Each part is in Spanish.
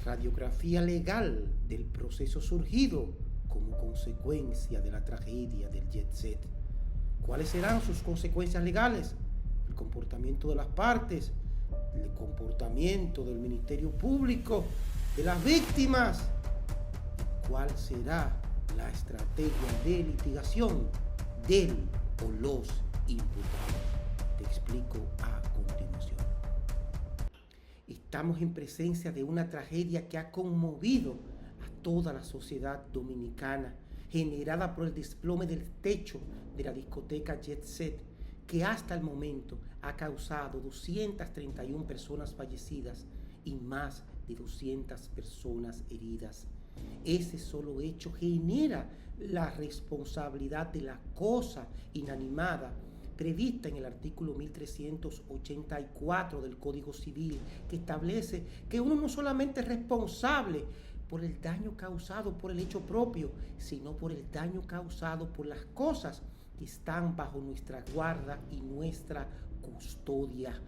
radiografía legal del proceso surgido como consecuencia de la tragedia del Jet Set. ¿Cuáles serán sus consecuencias legales? El comportamiento de las partes, el comportamiento del Ministerio Público, de las víctimas. ¿Cuál será la estrategia de litigación del o los imputados? Te explico a continuación. Estamos en presencia de una tragedia que ha conmovido a toda la sociedad dominicana, generada por el desplome del techo de la discoteca Jet Set, que hasta el momento ha causado 231 personas fallecidas y más de 200 personas heridas. Ese solo hecho genera la responsabilidad de la cosa inanimada prevista en el artículo 1384 del Código Civil, que establece que uno no solamente es responsable por el daño causado por el hecho propio, sino por el daño causado por las cosas que están bajo nuestra guarda y nuestra custodia.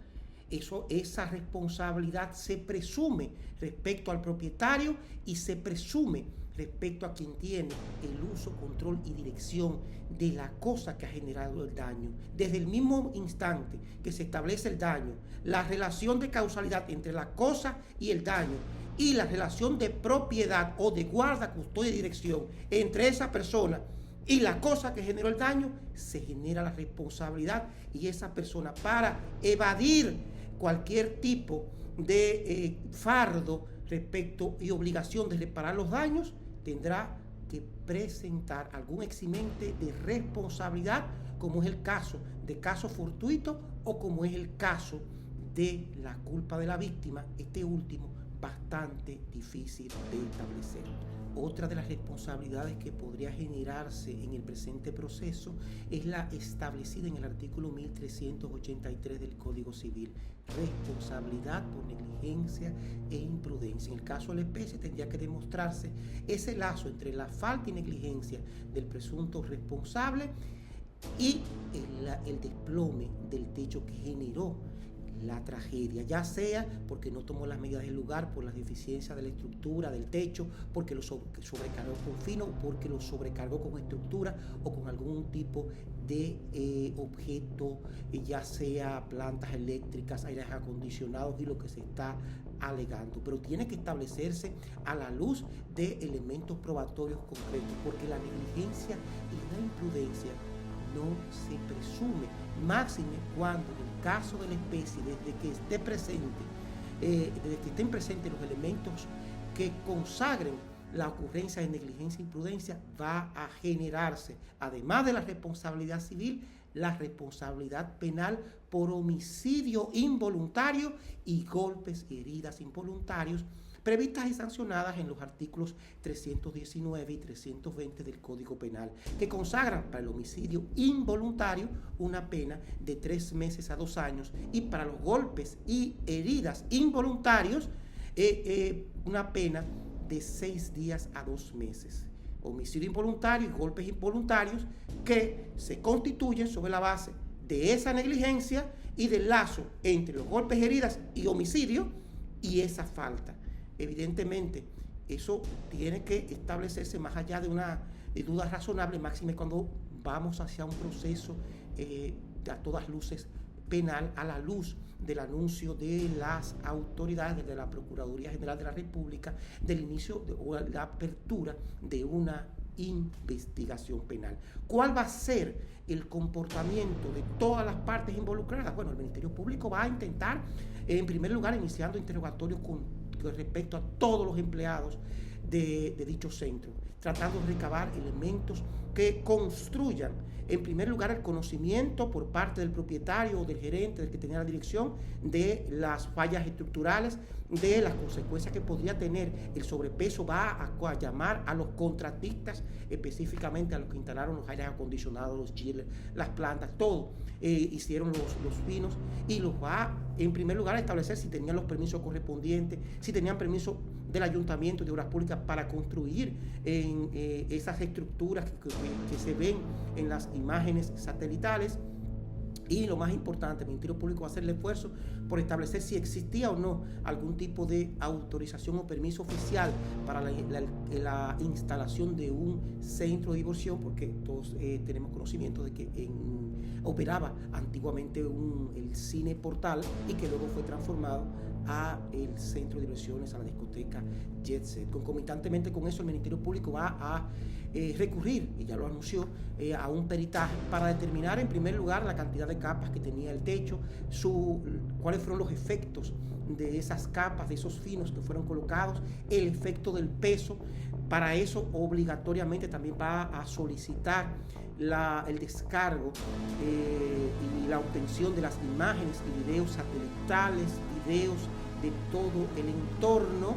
Esa responsabilidad se presume respecto al propietario y se presume respecto a quien tiene el uso, control y dirección de la cosa que ha generado el daño. Desde el mismo instante que se establece el daño, la relación de causalidad entre la cosa y el daño y la relación de propiedad o de guarda, custodia y dirección entre esa persona y la cosa que generó el daño, se genera la responsabilidad, y esa persona, para evadir cualquier tipo de fardo respecto y obligación de reparar los daños, tendrá que presentar algún eximente de responsabilidad, como es el caso de caso fortuito o como es el caso de la culpa de la víctima, este último bastante difícil de establecer. Otra de las responsabilidades que podría generarse en el presente proceso es la establecida en el artículo 1383 del Código Civil: responsabilidad por negligencia e imprudencia. En el caso de la especie tendría que demostrarse ese lazo entre la falta y negligencia del presunto responsable y el desplome del techo que generó la tragedia, ya sea porque no tomó las medidas del lugar, por las deficiencias de la estructura del techo, porque lo sobrecargó con fino, porque lo sobrecargó con estructura o con algún tipo de objeto, ya sea plantas eléctricas, aires acondicionados y lo que se está alegando. Pero tiene que establecerse a la luz de elementos probatorios concretos, porque la negligencia y la imprudencia no se presume, máxime cuando en el caso de la especie, desde que estén presentes los elementos que consagren la ocurrencia de negligencia e imprudencia, va a generarse, además de la responsabilidad civil, la responsabilidad penal por homicidio involuntario y golpes y heridas involuntarios, previstas y sancionadas en los artículos 319 y 320 del Código Penal, que consagran para el homicidio involuntario una pena de 3 meses a 2 años, y para los golpes y heridas involuntarios una pena de 6 días a 2 meses. Homicidio involuntario y golpes involuntarios que se constituyen sobre la base de esa negligencia y del lazo entre los golpes, heridas y homicidio y esa falta. Evidentemente, eso tiene que establecerse más allá de una duda razonable, máxime cuando vamos hacia un proceso a todas luces penal, a la luz del anuncio de las autoridades, de la Procuraduría General de la República, del inicio o la apertura de una investigación penal. ¿Cuál va a ser el comportamiento de todas las partes involucradas? Bueno, el Ministerio Público va a intentar, en primer lugar, iniciando interrogatorios con respecto a todos los empleados de dicho centro, tratando de recabar elementos que construyan, en primer lugar, el conocimiento por parte del propietario o del gerente, del que tenía la dirección, de las fallas estructurales, de las consecuencias que podría tener el sobrepeso. Va a llamar a los contratistas, específicamente a los que instalaron los aires acondicionados, los chillers, las plantas, todo. Hicieron los pinos, y los va, en primer lugar, a establecer si tenían los permisos correspondientes, si tenían permiso del Ayuntamiento de Obras Públicas para construir en esas estructuras que se ven en las imágenes satelitales. Y lo más importante, el Ministerio Público va a hacer el esfuerzo por establecer si existía o no algún tipo de autorización o permiso oficial para la instalación de un centro de diversión, porque todos tenemos conocimiento de que operaba antiguamente el cine Portal y que luego fue transformado a el centro de diversiones, a la discoteca Jet Set. Concomitantemente con eso, el Ministerio Público va a recurrir, y ya lo anunció, a un peritaje para determinar en primer lugar la cantidad de capas que tenía el techo, cuáles fueron los efectos de esas capas, de esos finos que fueron colocados, el efecto del peso. Para eso obligatoriamente también va a solicitar el descargo y la obtención de las imágenes y videos satelitales, videos de todo el entorno,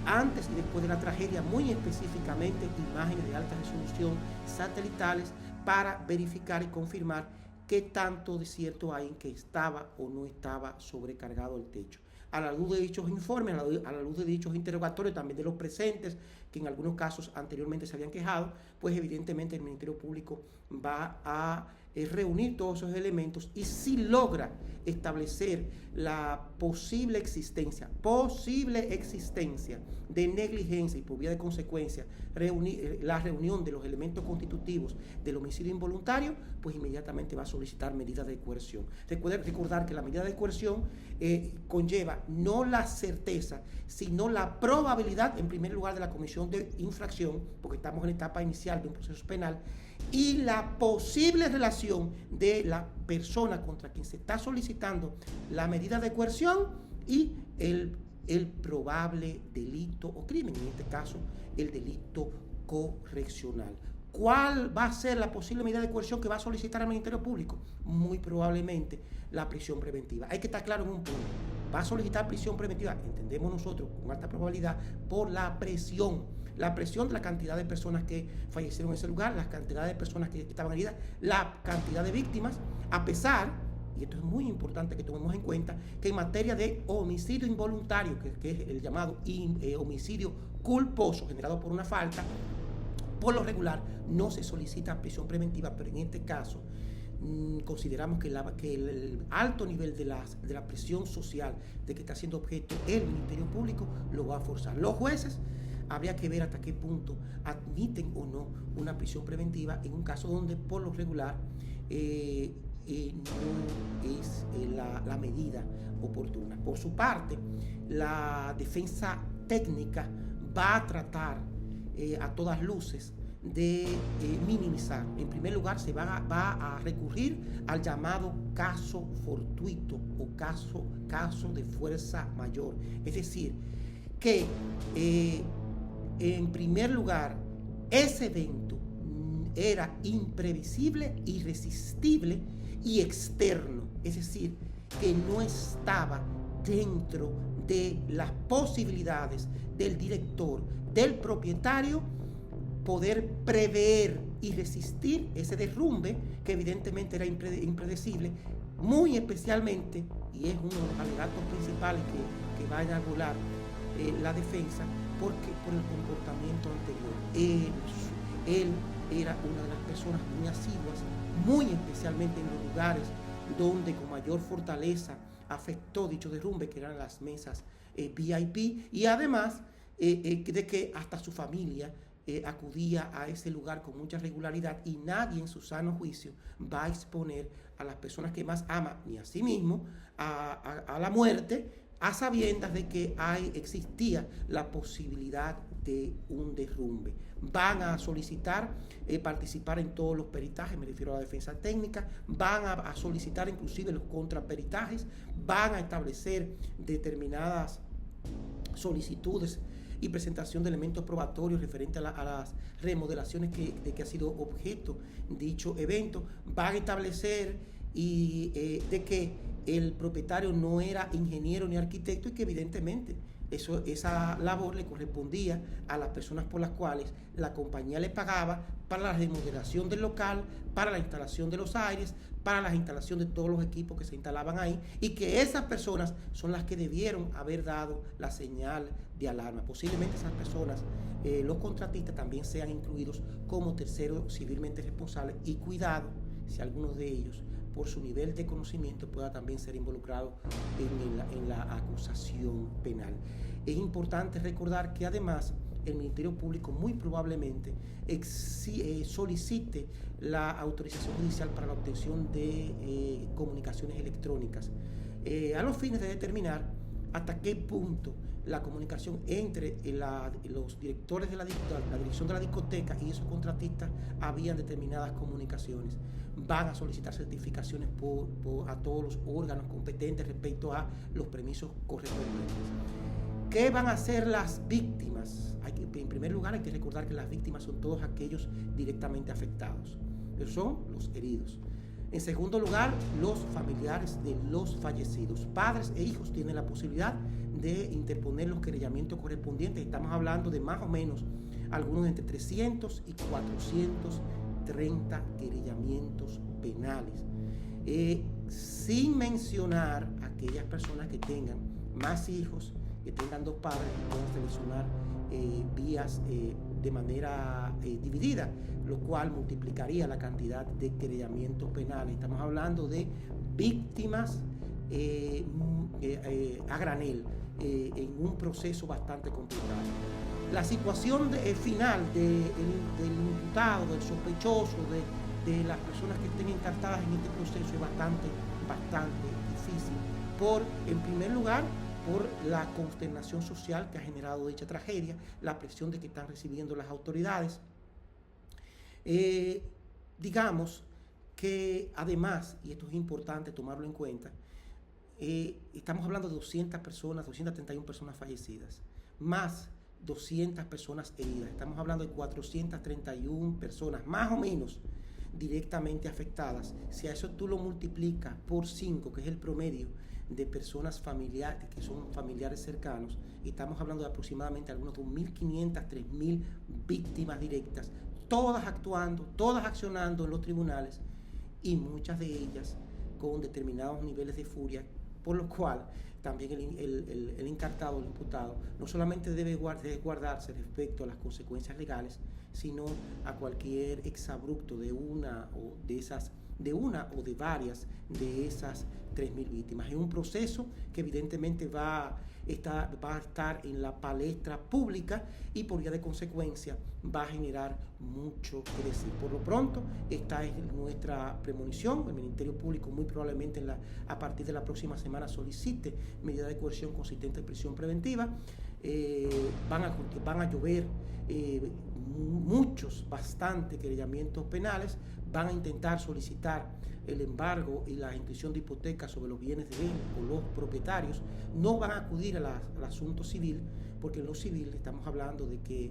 antes y después de la tragedia, muy específicamente imágenes de alta resolución satelitales para verificar y confirmar qué tanto de cierto hay en que estaba o no estaba sobrecargado el techo. A la luz de dichos informes, a la luz de dichos interrogatorios, también de los presentes, que en algunos casos anteriormente se habían quejado, pues evidentemente el Ministerio Público va a reunir todos esos elementos, y si logra establecer la posible existencia de negligencia y por vía de consecuencia la reunión de los elementos constitutivos del homicidio involuntario, pues inmediatamente va a solicitar medidas de coerción. Recordar que la medida de coerción conlleva no la certeza, sino la probabilidad, en primer lugar, de la comisión de infracción, porque estamos en la etapa inicial de un proceso penal, y la posible relación de la persona contra quien se está solicitando la medida de coerción y el probable delito o crimen, en este caso el delito correccional. ¿Cuál va a ser la posible medida de coerción que va a solicitar al Ministerio Público? Muy probablemente la prisión preventiva. Hay que estar claro en un punto. Va a solicitar prisión preventiva, entendemos nosotros, con alta probabilidad, por la presión de la cantidad de personas que fallecieron en ese lugar, la cantidad de personas que estaban heridas, la cantidad de víctimas, a pesar, y esto es muy importante que tomemos en cuenta, que en materia de homicidio involuntario, que es el llamado homicidio culposo generado por una falta, por lo regular no se solicita prisión preventiva, pero en este caso consideramos que el alto nivel de la presión social de que está siendo objeto el Ministerio Público lo va a forzar. Los jueces habría que ver hasta qué punto admiten o no una prisión preventiva en un caso donde por lo regular no es la medida oportuna. Por su parte, la defensa técnica va a tratar a todas luces de minimizar. En primer lugar, se va a recurrir al llamado caso fortuito o caso de fuerza mayor. Es decir, que en primer lugar, ese evento era imprevisible, irresistible y externo. Es decir, que no estaba dentro de las posibilidades del director, del propietario, poder prever y resistir ese derrumbe que evidentemente era impredecible, muy especialmente, y es uno de los alegatos principales que va a enarbolar la defensa, porque por el comportamiento anterior. Él era una de las personas muy asiduas, muy especialmente en los lugares donde con mayor fortaleza afectó dicho derrumbe, que eran las mesas VIP, y además de que hasta su familia acudía a ese lugar con mucha regularidad, y nadie en su sano juicio va a exponer a las personas que más ama, ni a sí mismo, a la muerte, a sabiendas de que existía la posibilidad de un derrumbe. Van a solicitar participar en todos los peritajes, me refiero a la defensa técnica, van a solicitar inclusive los contraperitajes, van a establecer determinadas solicitudes y presentación de elementos probatorios referentes a las remodelaciones de que ha sido objeto dicho evento, van a establecer de que el propietario no era ingeniero ni arquitecto y que evidentemente esa labor le correspondía a las personas por las cuales la compañía le pagaba para la remodelación del local, para la instalación de los aires, para la instalación de todos los equipos que se instalaban ahí, y que esas personas son las que debieron haber dado la señal de alarma. Posiblemente esas personas, los contratistas, también sean incluidos como terceros civilmente responsables, y cuidado si algunos de ellos por su nivel de conocimiento, pueda también ser involucrado en la acusación penal. Es importante recordar que además el Ministerio Público muy probablemente solicite la autorización judicial para la obtención de comunicaciones electrónicas a los fines de determinar hasta qué punto la comunicación entre los directores de la dirección de la discoteca y esos contratistas habían determinadas comunicaciones. Van a solicitar certificaciones a todos los órganos competentes respecto a los permisos correspondientes. ¿Qué van a hacer las víctimas? En primer lugar, hay que recordar que las víctimas son todos aquellos directamente afectados. Esos son los heridos. En segundo lugar, los familiares de los fallecidos. Padres e hijos tienen la posibilidad de interponer los querellamientos correspondientes. Estamos hablando de más o menos algunos entre 300 y 430 querellamientos penales. Sin mencionar aquellas personas que tengan más hijos, que tengan dos padres, que puedan seleccionar vías de manera dividida, lo cual multiplicaría la cantidad de querellamientos penales. Estamos hablando de víctimas a granel en un proceso bastante complicado. La situación final del imputado, del sospechoso, de las personas que estén encartadas en este proceso es bastante difícil. En primer lugar, por la consternación social que ha generado dicha tragedia, la presión de que están recibiendo las autoridades. Digamos que además, y esto es importante tomarlo en cuenta, estamos hablando de 231 personas fallecidas, más 200 personas heridas. Estamos hablando de 431 personas, más o menos, directamente afectadas. Si a eso tú lo multiplicas por 5, que es el promedio de personas familiares, que son familiares cercanos, y estamos hablando de aproximadamente algunos 2.500, 3.000 víctimas directas, todas actuando, todas accionando en los tribunales, y muchas de ellas con determinados niveles de furia, por lo cual también el encartado, el imputado, no solamente debe guardarse respecto a las consecuencias legales, sino a cualquier exabrupto de una o de varias de esas 3.000 víctimas. Es un proceso que evidentemente va a estar en la palestra pública y por vía de consecuencia va a generar mucho que decir. Por lo pronto, esta es nuestra premonición. El Ministerio Público muy probablemente a partir de la próxima semana solicite medida de coerción consistente de prisión preventiva. Van a llover bastante querellamientos penales. Van a intentar solicitar el embargo y la inscripción de hipotecas sobre los bienes de él o los propietarios. No van a acudir al asunto civil, porque en lo civil estamos hablando de que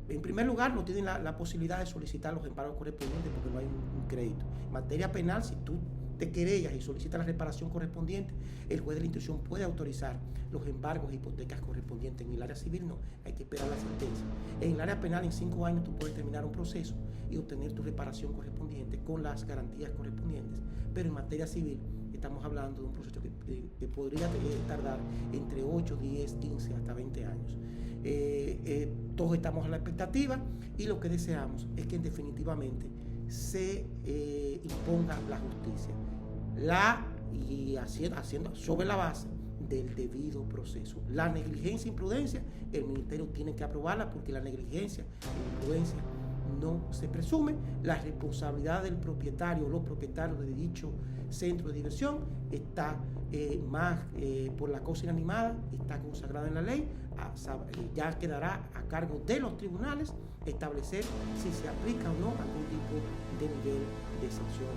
en primer lugar no tienen la posibilidad de solicitar los embargos correspondientes porque no hay un crédito. En materia penal, si tú te querellas y solicitas la reparación correspondiente, el juez de la instrucción puede autorizar los embargos e hipotecas correspondientes. En el área civil no, hay que esperar la sentencia. En el área penal, en 5 años tú puedes terminar un proceso y obtener tu reparación correspondiente con las garantías correspondientes. Pero en materia civil estamos hablando de un proceso que podría tardar entre 8, 10, 15 hasta 20 años. Todos estamos a la expectativa y lo que deseamos es que definitivamente se imponga la justicia haciendo sobre la base del debido proceso. La negligencia e imprudencia, el Ministerio tiene que aprobarla, porque la negligencia e imprudencia no se presume. La responsabilidad del propietario o los propietarios de dicho centro de diversión está por la cosa inanimada, está consagrada en la ley. Ya quedará a cargo de los tribunales establecer si se aplica o no algún tipo de nivel de sanción.